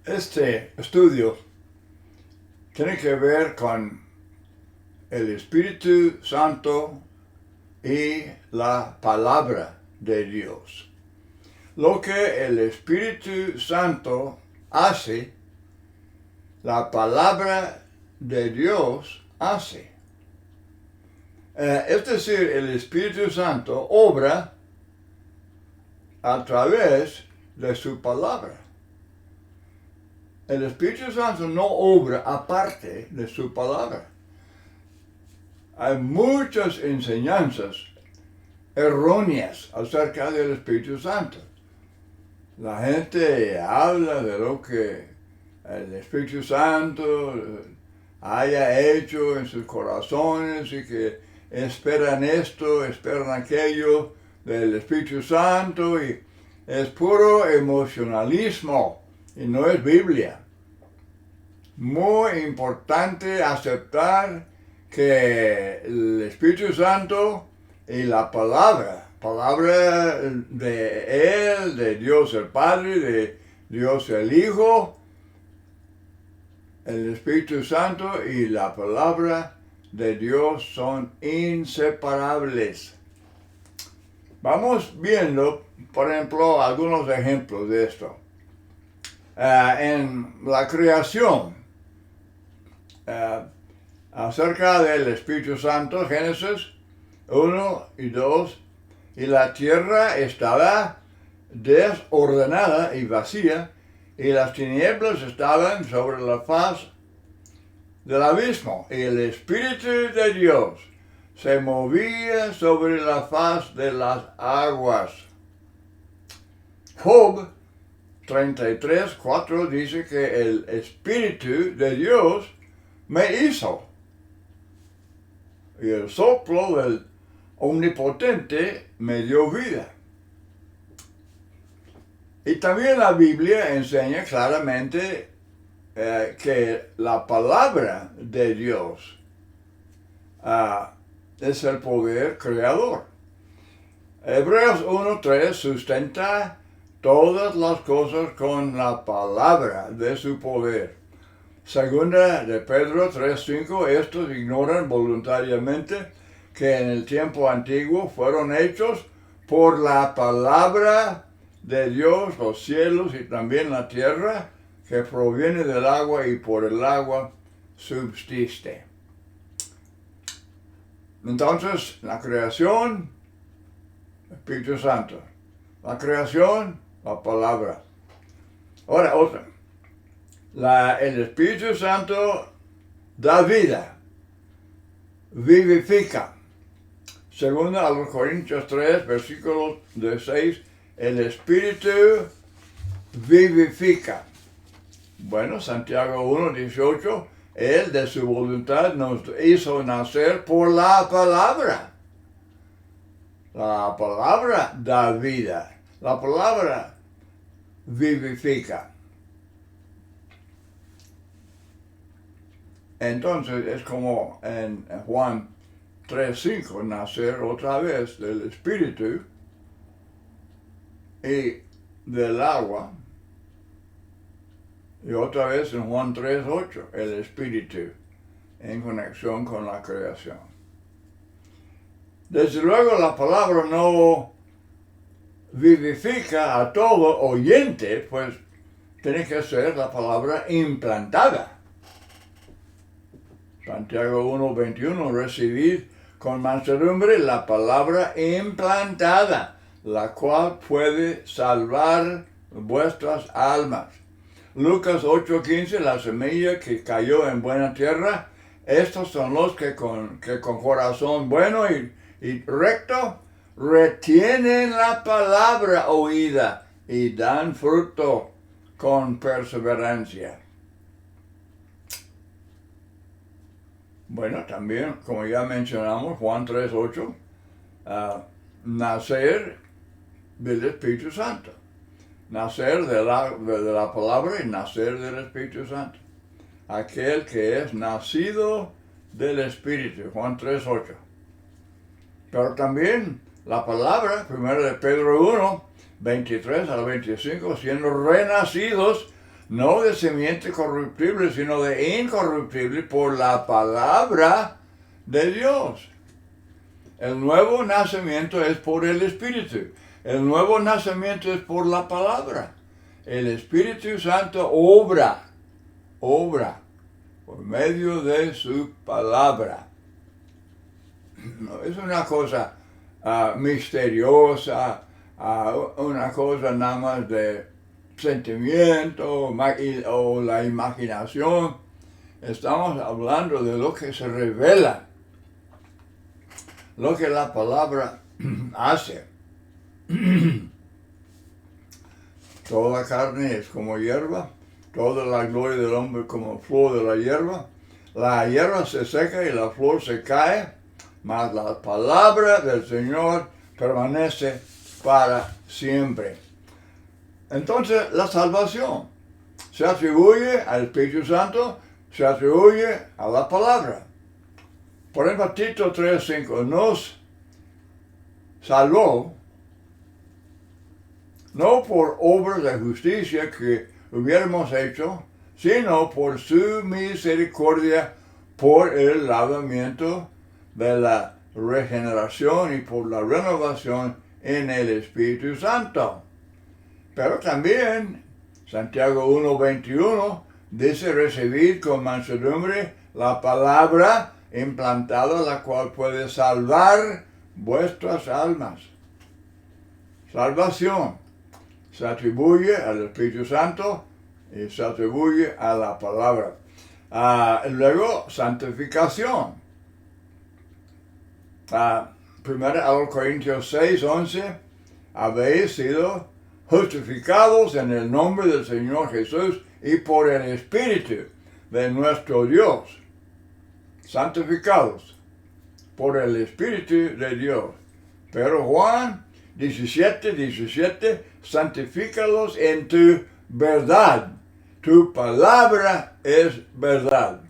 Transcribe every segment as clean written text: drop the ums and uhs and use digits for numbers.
Este estudio tiene que ver con el Espíritu Santo y la palabra de Dios. Lo que el Espíritu Santo hace, la palabra de Dios hace. Es decir, el Espíritu Santo obra a través de su palabra. El Espíritu Santo no obra aparte de su palabra. Hay muchas enseñanzas erróneas acerca del Espíritu Santo. La gente habla de lo que el Espíritu Santo haya hecho en sus corazones y que esperan esto, esperan aquello del Espíritu Santo, y es puro emocionalismo y no es Biblia. Muy importante aceptar que el Espíritu Santo y la palabra de Él, de Dios el Padre, de Dios el Hijo, el Espíritu Santo y la palabra de Dios son inseparables. Vamos viendo, por ejemplo, algunos ejemplos de esto. En la creación, acerca del Espíritu Santo, Génesis 1 y 2, y la tierra estaba desordenada y vacía, y las tinieblas estaban sobre la faz del abismo, y el Espíritu de Dios se movía sobre la faz de las aguas. Job 33:4 dice que el Espíritu de Dios me hizo, y el soplo del Omnipotente me dio vida. Y también la Biblia enseña claramente que la palabra de Dios es el poder creador. Hebreos 1:3 sustenta todas las cosas con la palabra de su poder. Segunda de Pedro 3:5, estos ignoran voluntariamente que en el tiempo antiguo fueron hechos por la palabra de Dios los cielos y también la tierra, que proviene del agua y por el agua subsiste. Entonces, la creación, Espíritu Santo. La creación, la palabra. Ahora, otra. El Espíritu Santo da vida, vivifica. Segunda a los Corintios 3, versículos de 6, el Espíritu vivifica. Bueno, Santiago 1:18, Él de su voluntad nos hizo nacer por la palabra. La palabra da vida, la palabra vivifica. Entonces es como en Juan 3:5, nacer otra vez del Espíritu y del agua. Y otra vez en Juan 3:8, el Espíritu en conexión con la creación. Desde luego la palabra no vivifica a todo oyente, pues tiene que ser la palabra implantada. Santiago 1:21, recibid con mansedumbre la palabra implantada, la cual puede salvar vuestras almas. Lucas 8:15, la semilla que cayó en buena tierra, estos son los que con corazón bueno y recto retienen la palabra oída y dan fruto con perseverancia. Bueno, también, como ya mencionamos, Juan 3:8, nacer del Espíritu Santo. Nacer de la palabra y nacer del Espíritu Santo. Aquel que es nacido del Espíritu, Juan 3:8. Pero también la palabra, 1 de Pedro 1, 23 al 25, siendo renacidos no de simiente corruptible, sino de incorruptible por la palabra de Dios. El nuevo nacimiento es por el Espíritu. El nuevo nacimiento es por la palabra. El Espíritu Santo obra por medio de su palabra. No es una cosa misteriosa, una cosa nada más de sentimiento o la imaginación. Estamos hablando de lo que se revela, lo que la palabra hace. Toda carne es como hierba, toda la gloria del hombre como flor de la hierba. La hierba se seca y la flor se cae, mas la palabra del Señor permanece para siempre. Entonces, la salvación se atribuye al Espíritu Santo, se atribuye a la palabra. Por ejemplo, Tito 3:5 nos salvó no por obras de justicia que hubiéramos hecho, sino por su misericordia, por el lavamiento de la regeneración y por la renovación en el Espíritu Santo. Pero también Santiago 1:21 dice: recibid con mansedumbre la palabra implantada, la cual puede salvar vuestras almas. Salvación se atribuye al Espíritu Santo y se atribuye a la palabra. Luego, santificación. 1 Corintios 6:11, habéis sido justificados en el nombre del Señor Jesús y por el Espíritu de nuestro Dios. Santificados por el Espíritu de Dios. Pero Juan 17:17, santifícalos en tu verdad. Tu palabra es verdad.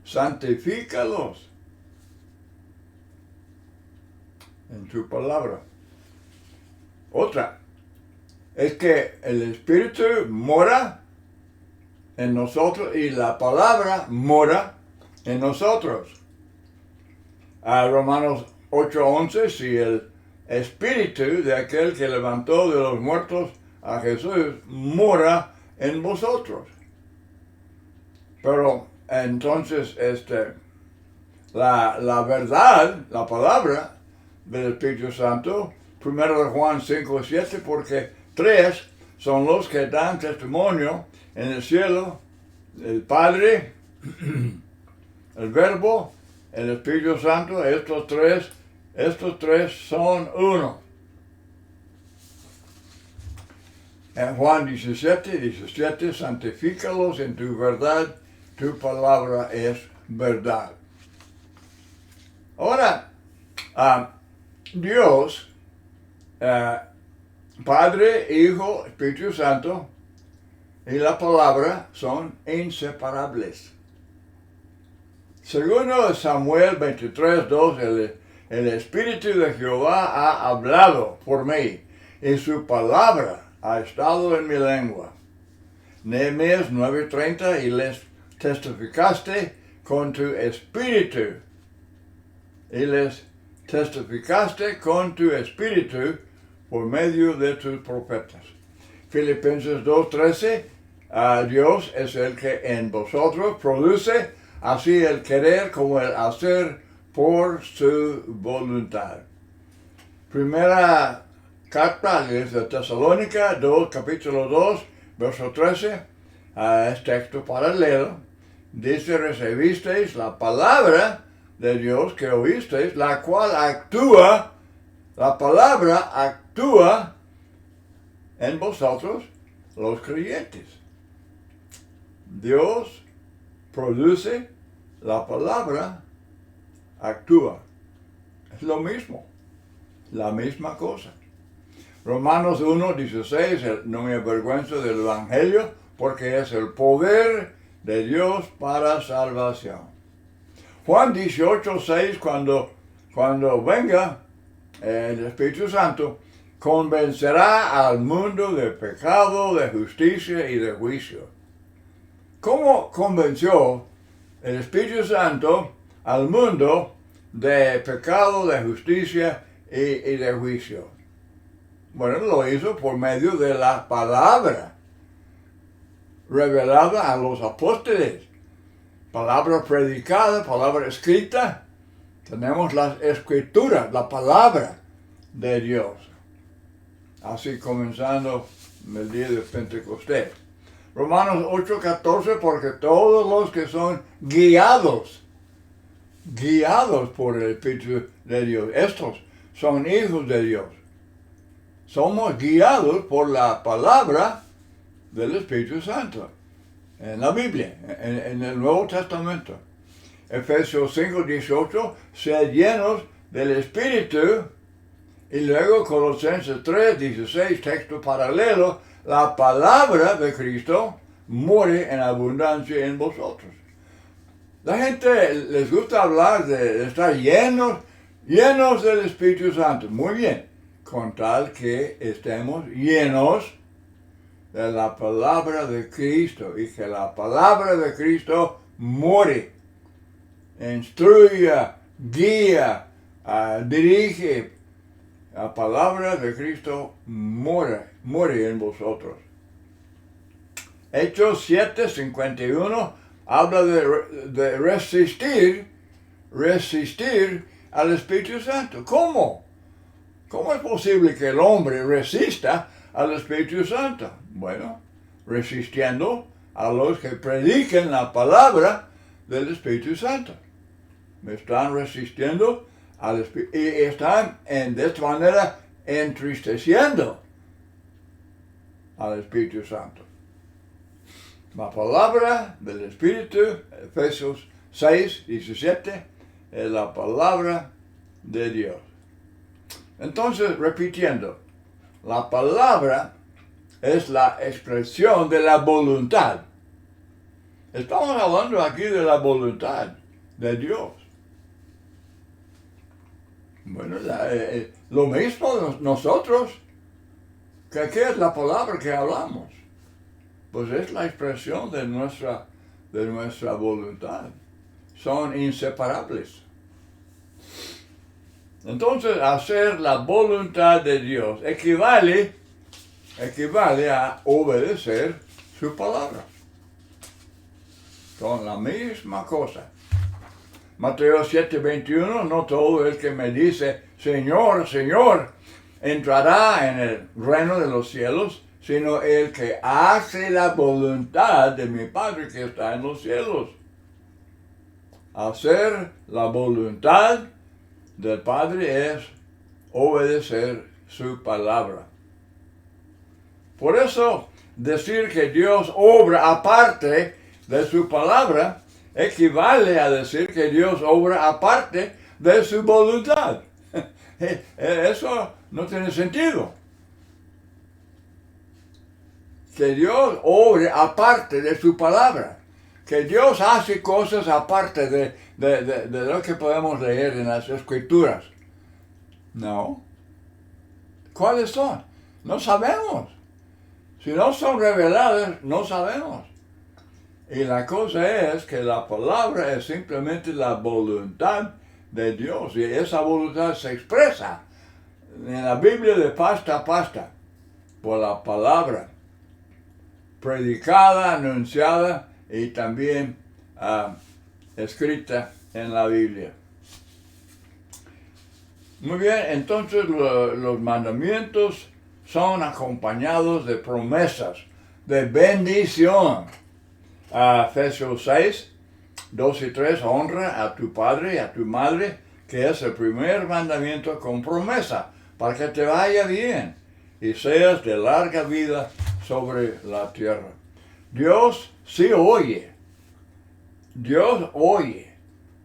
Santifícalos en tu palabra. Otra es que el Espíritu mora en nosotros y la palabra mora en nosotros. Romanos 8:11, si el Espíritu de aquel que levantó de los muertos a Jesús mora en vosotros. Pero entonces la verdad, la palabra del Espíritu Santo, 1 Juan 5:7, porque 3 son los que dan testimonio en el cielo: el Padre, el Verbo, el Espíritu Santo. Estos tres son uno. En Juan 17:17, santifícalos en tu verdad, tu palabra es verdad. Ahora, Dios, Padre, Hijo, Espíritu Santo y la palabra son inseparables. Según Samuel 23:2, el Espíritu de Jehová ha hablado por mí y su palabra ha estado en mi lengua. Nehemías 9:30, y les testificaste con tu espíritu. Y les testificaste con tu espíritu por medio de tus profetas. Filipenses 2:13, Dios es el que en vosotros produce así el querer como el hacer por su voluntad. Primera carta de Tesalónica, capítulo 2, verso 13, es texto paralelo. Dice: recibisteis la palabra de Dios que oísteis, la cual actúa, la palabra actúa en vosotros los creyentes. Dios produce, la palabra actúa. Es lo mismo, la misma cosa. Romanos 1:16, no me avergüenzo del Evangelio, porque es el poder de Dios para salvación. Juan 18:6, cuando venga el Espíritu Santo, convencerá al mundo de pecado, de justicia y de juicio. ¿Cómo convenció el Espíritu Santo al mundo de pecado, de justicia y de juicio? Bueno, lo hizo por medio de la palabra revelada a los apóstoles. Palabra predicada, palabra escrita. Tenemos las escrituras, la palabra de Dios. Así comenzando el día de Pentecostés. Romanos 8:14, porque todos los que son guiados por el Espíritu de Dios, estos son hijos de Dios. Somos guiados por la palabra del Espíritu Santo. En la Biblia, en el Nuevo Testamento. Efesios 5:18, sed llenos del Espíritu. Y luego Colosenses 3:16, texto paralelo, la palabra de Cristo muere en abundancia en vosotros. La gente les gusta hablar de estar llenos del Espíritu Santo. Muy bien, con tal que estemos llenos de la palabra de Cristo y que la palabra de Cristo muere, instruye, guía, dirige. La palabra de Cristo muere en vosotros. Hechos 7:51 habla de resistir al Espíritu Santo. ¿Cómo? ¿Cómo es posible que el hombre resista al Espíritu Santo? Bueno, resistiendo a los que prediquen la palabra del Espíritu Santo. Me están resistiendo al Espíritu y están de esta manera entristeciendo al Espíritu Santo. La palabra del Espíritu, Efesios 6:17, es la palabra de Dios. Entonces, repitiendo, la palabra es la expresión de la voluntad. Estamos hablando aquí de la voluntad de Dios. Bueno, lo mismo nosotros, que ¿qué es la palabra que hablamos? Pues es la expresión de nuestra voluntad. Son inseparables. Entonces, hacer la voluntad de Dios equivale a obedecer su palabra. Son la misma cosa. Mateo 7:21, no todo el que me dice, Señor, Señor, entrará en el reino de los cielos, sino el que hace la voluntad de mi Padre que está en los cielos. Hacer la voluntad del Padre es obedecer su palabra. Por eso, decir que Dios obra aparte de su palabra equivale a decir que Dios obra aparte de su voluntad. Eso no tiene sentido. Que Dios obre aparte de su palabra. Que Dios hace cosas aparte de lo que podemos leer en las Escrituras. No. ¿Cuáles son? No sabemos. Si no son reveladas, no sabemos. Y la cosa es que la palabra es simplemente la voluntad de Dios. Y esa voluntad se expresa en la Biblia de pasta a pasta por la palabra predicada, anunciada y también escrita en la Biblia. Muy bien, entonces los mandamientos son acompañados de promesas, de bendición. Efesios 6:2-3, honra a tu padre y a tu madre, que es el primer mandamiento con promesa, para que te vaya bien y seas de larga vida sobre la tierra. Dios sí oye. Dios oye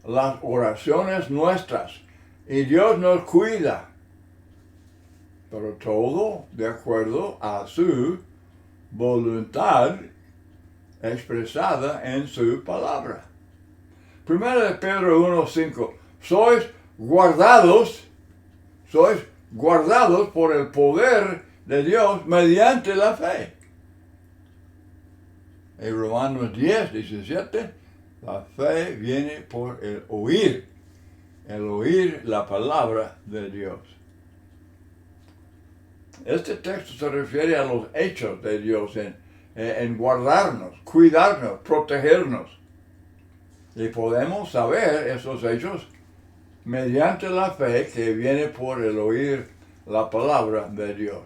las oraciones nuestras y Dios nos cuida, pero todo de acuerdo a su voluntad expresada en su palabra. Primera de Pedro 1:5, sois guardados por el poder de Dios mediante la fe. En Romanos 10, 17, la fe viene por el oír la palabra de Dios. Este texto se refiere a los hechos de Dios en guardarnos, cuidarnos, protegernos. Y podemos saber esos hechos mediante la fe que viene por el oír la palabra de Dios.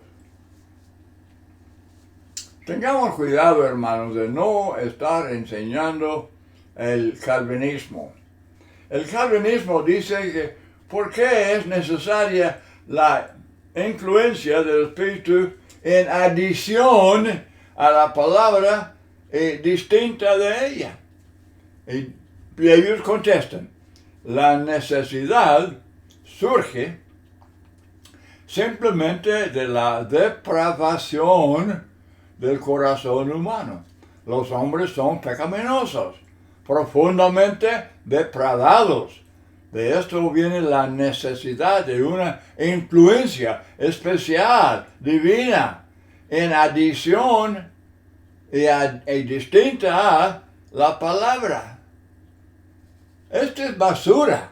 Tengamos cuidado, hermanos, de no estar enseñando el calvinismo. El calvinismo dice que ¿por qué es necesaria la influencia del Espíritu en adición a la palabra distinta de ella? Y ellos contestan, la necesidad surge simplemente de la depravación del corazón humano. Los hombres son pecaminosos, profundamente depravados. De esto viene la necesidad de una influencia especial, divina, en adición y distinta a la palabra. Esto es basura.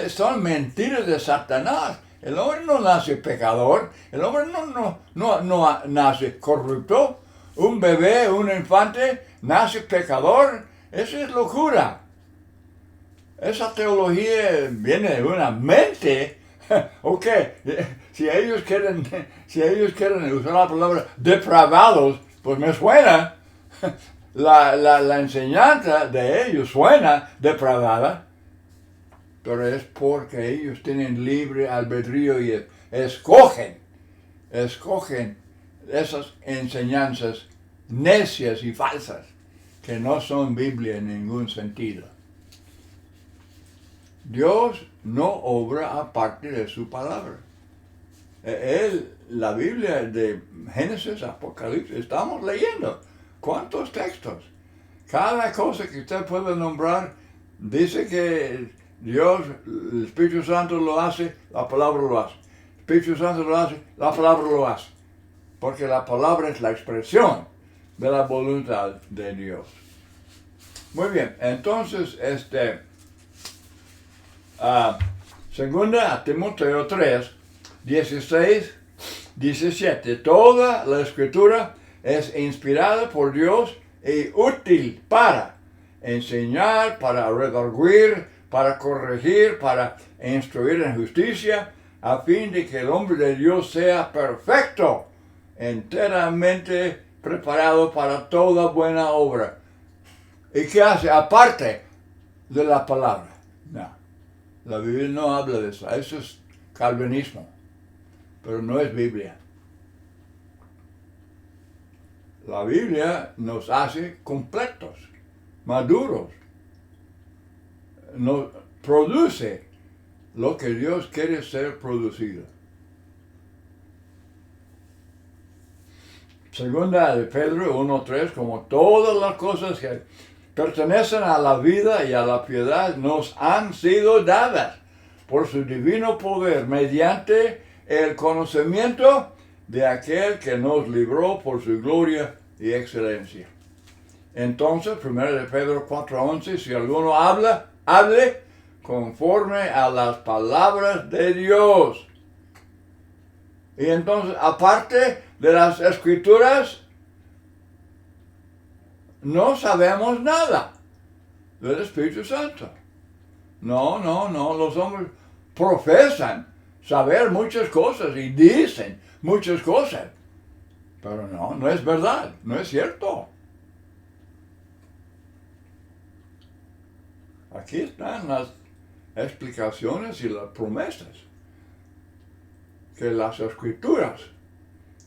Son mentiras de Satanás. El hombre no nace pecador. El hombre no nace corrupto. Un bebé, un infante, nace pecador. Eso es locura. Esa teología viene de una mente. Ok, si ellos quieren usar la palabra depravados, pues me suena. La enseñanza de ellos suena depravada, pero es porque ellos tienen libre albedrío y escogen esas enseñanzas necias y falsas que no son Biblia en ningún sentido. Dios no obra aparte de su palabra. La Biblia de Génesis, Apocalipsis, estamos leyendo. ¿Cuántos textos? Cada cosa que usted puede nombrar dice que Dios, el Espíritu Santo lo hace, la palabra lo hace. El Espíritu Santo lo hace, la palabra lo hace. Porque la palabra es la expresión de la voluntad de Dios. Muy bien, entonces, segunda a Timoteo 3, 16, 17. Toda la Escritura es inspirada por Dios y útil para enseñar, para redarguir, para corregir, para instruir en justicia, a fin de que el hombre de Dios sea perfecto, enteramente preparado para toda buena obra. ¿Y qué hace? Aparte de la palabra. No, la Biblia no habla de eso. Eso es calvinismo, pero no es Biblia. La Biblia nos hace completos, maduros. Nos produce lo que Dios quiere ser producido. Segunda de Pedro 1:3, como todas las cosas que pertenecen a la vida y a la piedad nos han sido dadas por su divino poder mediante el conocimiento de aquel que nos libró por su gloria y excelencia. Entonces, 1 de Pedro 4:11, si alguno hable conforme a las palabras de Dios. Y entonces, aparte de las Escrituras, no sabemos nada del Espíritu Santo. No, los hombres profesan saber muchas cosas y dicen muchas cosas, pero no es verdad, no es cierto. Aquí están las explicaciones y las promesas que las Escrituras,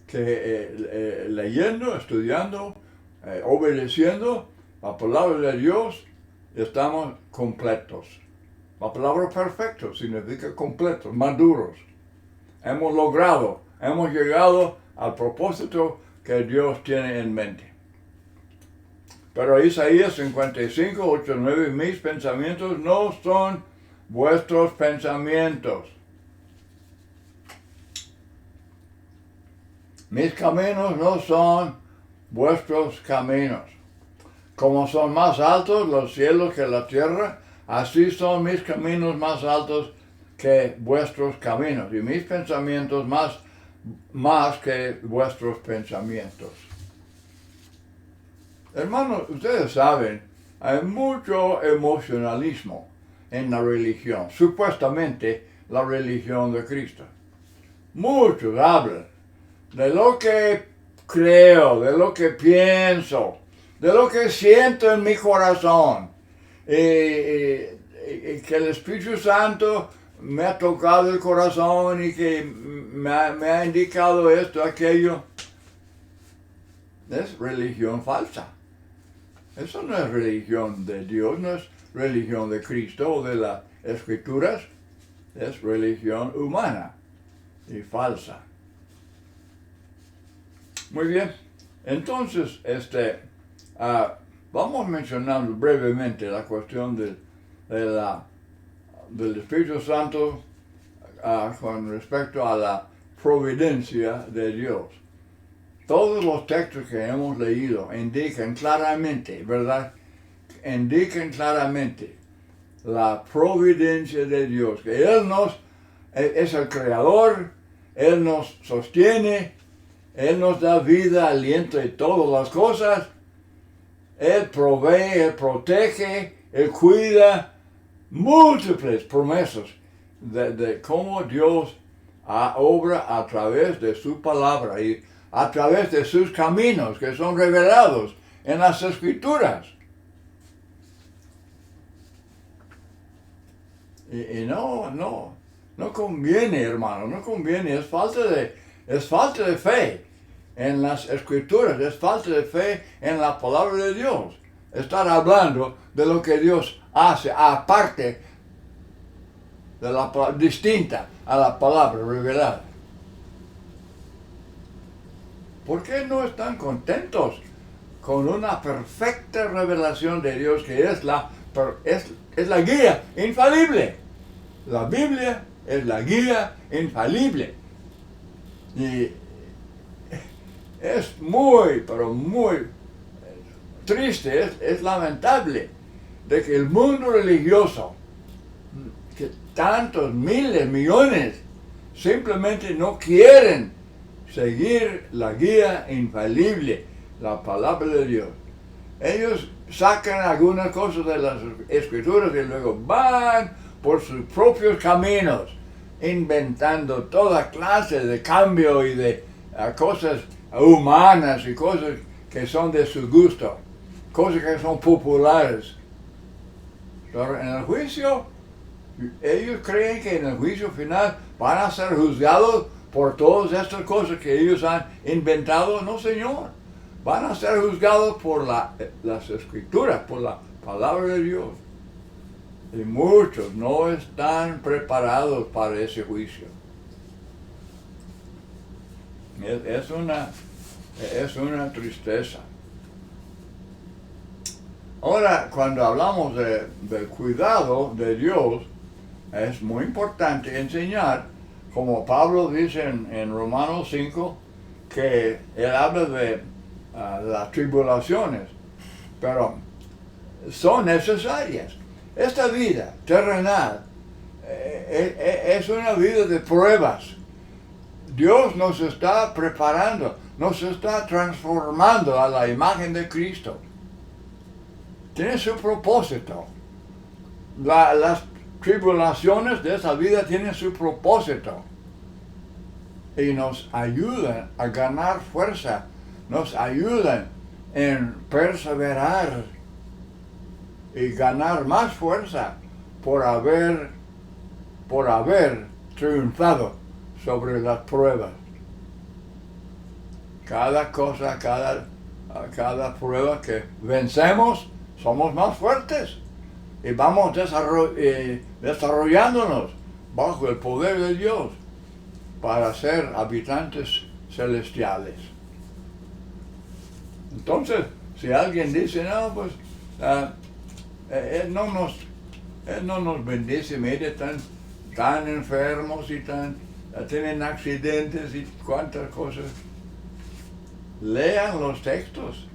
que leyendo, estudiando, obedeciendo la palabra de Dios, estamos completos. La palabra perfecto significa completos, maduros. Hemos llegado al propósito que Dios tiene en mente. Pero Isaías 55, 8, 9, mis pensamientos no son vuestros pensamientos, Mis caminos no son vuestros caminos. Como son más altos los cielos que la tierra, así son mis caminos más altos que vuestros caminos, y mis pensamientos más que vuestros pensamientos. Hermanos, ustedes saben, hay mucho emocionalismo en la religión, supuestamente la religión de Cristo. Muchos hablan de lo que creo, de lo que pienso, de lo que siento en mi corazón, que el Espíritu Santo me ha tocado el corazón y que me ha indicado esto, aquello. Es religión falsa. Eso no es religión de Dios, no es religión de Cristo o de las Escrituras, es religión humana y falsa. Muy bien, entonces vamos mencionando brevemente la cuestión del Espíritu Santo con respecto a la providencia de Dios. Todos los textos que hemos leído indican claramente, ¿verdad? Indican claramente la providencia de Dios, que Él es el Creador, Él nos sostiene, Él nos da vida, aliento y todas las cosas. Él provee, Él protege, Él cuida. Múltiples promesas de cómo Dios obra a través de su palabra y a través de sus caminos que son revelados en las Escrituras. Y no conviene, hermano, no conviene, es falta de fe en las Escrituras, es falta de fe en la palabra de Dios. Estar hablando de lo que Dios hace aparte de la distinta a la palabra revelada. ¿Por qué no están contentos con una perfecta revelación de Dios que es la guía infalible? La Biblia es la guía infalible. Y es muy, pero muy triste, es lamentable de que el mundo religioso, que tantos miles, millones, simplemente no quieren seguir la guía infalible, la palabra de Dios. Ellos sacan algunas cosas de las Escrituras y luego van por sus propios caminos, inventando toda clase de cambio y de cosas humanas y cosas que son de su gusto, cosas que son populares. Pero en el juicio, ellos creen que en el juicio final van a ser juzgados por todas estas cosas que ellos han inventado. No, Señor. Van a ser juzgados por las Escrituras, por la palabra de Dios. Y muchos no están preparados para ese juicio. Es una tristeza. Ahora, cuando hablamos del cuidado de Dios, es muy importante enseñar, como Pablo dice en Romanos 5, que él habla de las tribulaciones, pero son necesarias. Esta vida terrenal es una vida de pruebas. Dios nos está preparando, nos está transformando a la imagen de Cristo. Tiene su propósito. Las tribulaciones de esa vida tienen su propósito. Y nos ayudan a ganar fuerza, nos ayudan en perseverar y ganar más fuerza por haber triunfado sobre las pruebas. Cada cosa, cada prueba que vencemos, somos más fuertes y vamos desarrollándonos bajo el poder de Dios para ser habitantes celestiales. Entonces, si alguien dice, no, pues Él no nos bendice, mire, tan enfermos y tienen accidentes y cuantas cosas. lean los textos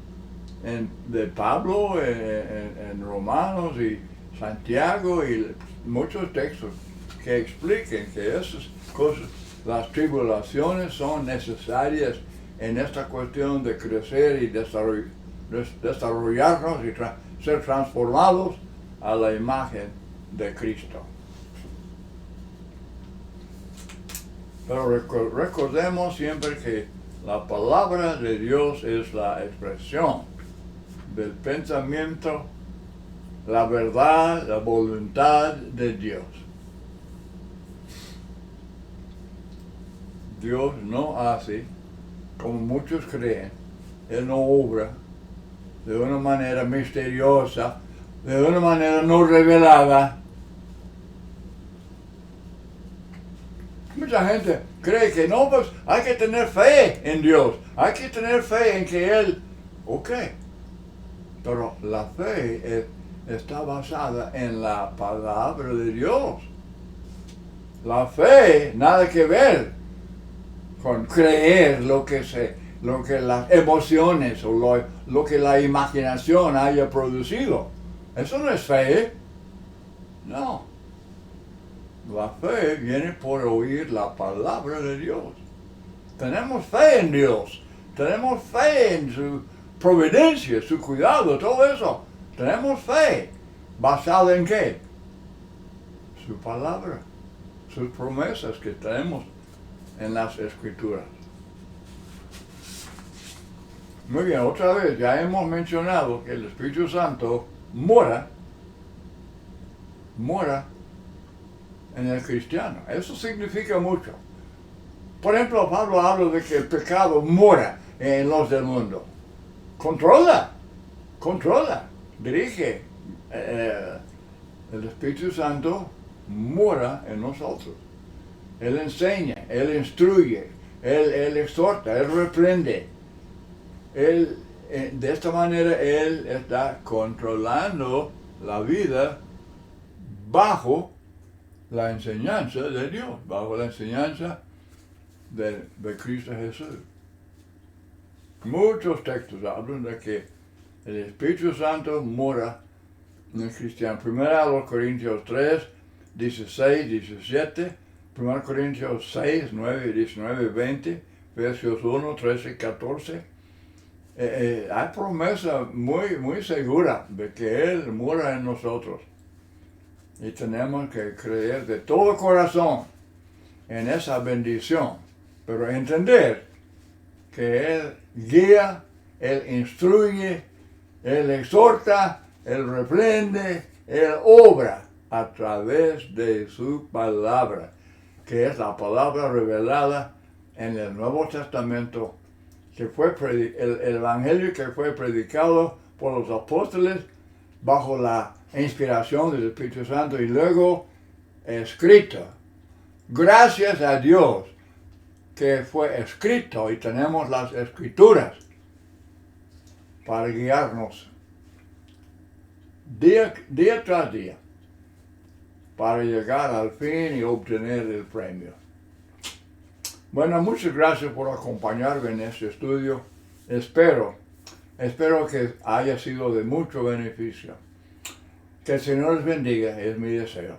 de Pablo en Romanos y Santiago y muchos textos que expliquen que esas cosas, las tribulaciones son necesarias en esta cuestión de crecer y desarrollarnos y ser transformados a la imagen de Cristo. Pero recordemos siempre que la palabra de Dios es la expresión del pensamiento, la verdad, la voluntad de Dios. Dios no hace como muchos creen. Él no obra de una manera misteriosa, de una manera no revelada. Mucha gente cree que no, pues hay que tener fe en Dios, hay que tener fe en que Él, ok, pero la fe está basada en la palabra de Dios. La fe, nada que ver con creer lo que las emociones o lo que la imaginación haya producido. Eso no es fe, no. La fe viene por oír la palabra de Dios. Tenemos fe en Dios. Tenemos fe en su providencia, su cuidado, todo eso. Tenemos fe. ¿Basada en qué? Su palabra. Sus promesas que tenemos en las Escrituras. Muy bien, otra vez, ya hemos mencionado que el Espíritu Santo mora en el cristiano. Eso significa mucho. Por ejemplo, Pablo habla de que el pecado mora en los del mundo. Controla, dirige. El Espíritu Santo mora en nosotros. Él enseña, Él instruye, Él exhorta, Él reprende. De esta manera Él está controlando la vida bajo la enseñanza de Dios, bajo la enseñanza de Cristo Jesús. Muchos textos hablan de que el Espíritu Santo mora en el cristiano. Primero a los Corintios 3, 16, 17, 1 Corintios 6, 9, 19, 20, Efesios 1, 13, 14. Hay promesa muy segura de que Él mora en nosotros. Y tenemos que creer de todo corazón en esa bendición, pero entender que Él guía, Él instruye, Él exhorta, Él reprende, Él obra a través de su palabra, que es la palabra revelada en el Nuevo Testamento, que fue el Evangelio que fue predicado por los apóstoles bajo la inspiración del Espíritu Santo y luego escrito. Gracias a Dios que fue escrito y tenemos las Escrituras para guiarnos día tras día para llegar al fin y obtener el premio. Bueno, muchas gracias por acompañarme en este estudio. Espero que haya sido de mucho beneficio. Que el Señor les bendiga, es mi deseo.